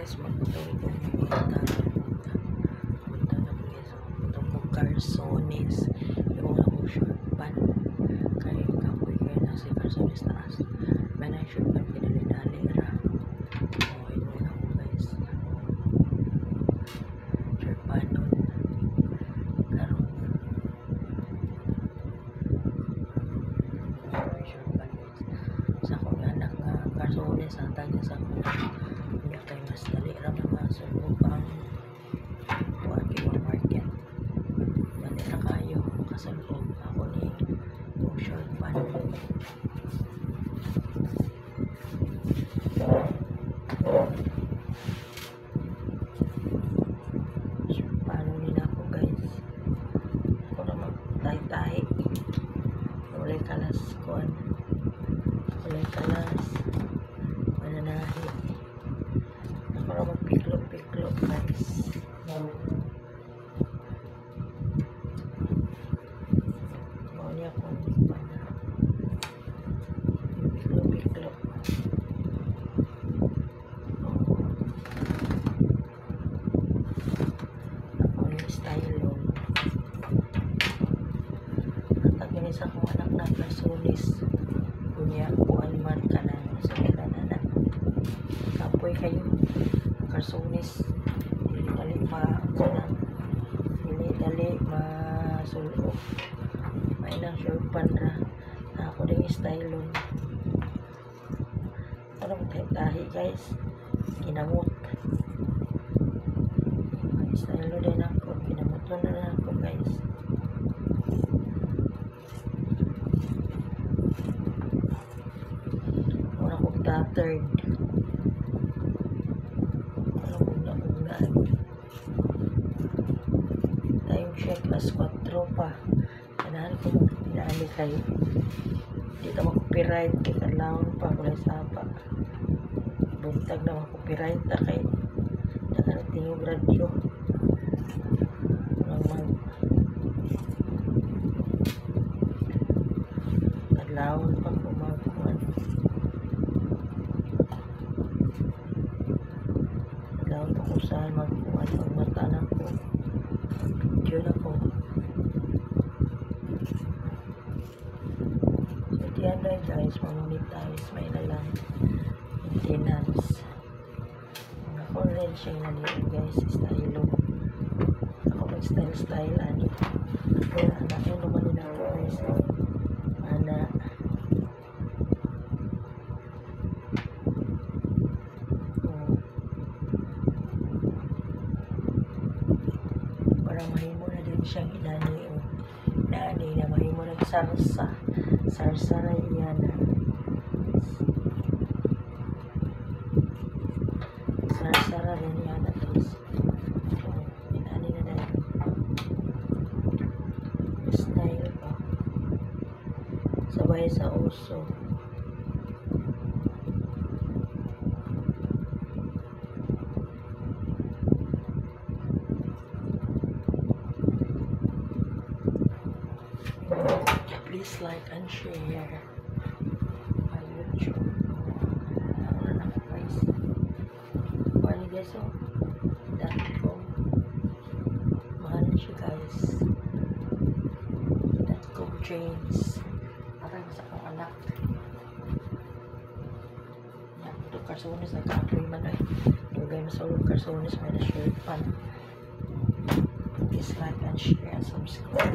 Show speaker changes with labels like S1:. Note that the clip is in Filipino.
S1: guys, magputong po punta na po guys, magputong po Carsones yung mga po short pan kaya kapoy kayo na si Carsones taas may na short pan pinalidali ra okay mo na po guys short pan nun karong short pan guys sa akong anak nga Carsones ang tanya sa akong hindi kayo mas dali ra mga sulupang buwan kayo market dali ra kayo makasalubong ako ni short pan short pan nila ako guys ako na magtahi-tahi ulay kalas kuan ulay kalas mananahi ako na magpiklop-piklop guys mau niya akong ikpan na piklop-piklop ako yung style yun at aginis akong anak na Carsones punya buwan man ka na sa na kapoy kayo Carsones dili dali masulok may nang short pan ra na ako din stylon ano tahi guys kinamot may stylo din ako kinamot na ako guys wala kong tattered time check las 4 pa kanahan ko mong pinaali kayo hindi ka makopyright kay kalawang pa kulay sapa buntag na makopyright na kay nakarating yung radyo walang mag kalawang pa kumagkuhan kalawang pa kung saan magkuhan pag matanan ko video na po so diyan na guys mamonetize may na lang maintenance ako rin siya na dito guys stylo ako mag style ani pero anak yun naman din ako guys anak mahimo na din siyang inani o naani na mahimo na sarsa na iyan sarsa na rin yan at least so inani na din style pa sabay sa uso please like and share my YouTube. Ako na lang guys. Bali guys o. .com. Mahal siya guys. .com chains. Aray sa akong anak. Yan. Ito Carsones. Nagka-apply man ay. Dugay na sa ulo Carsones. May na shirt pan. Please like and share and subscribe.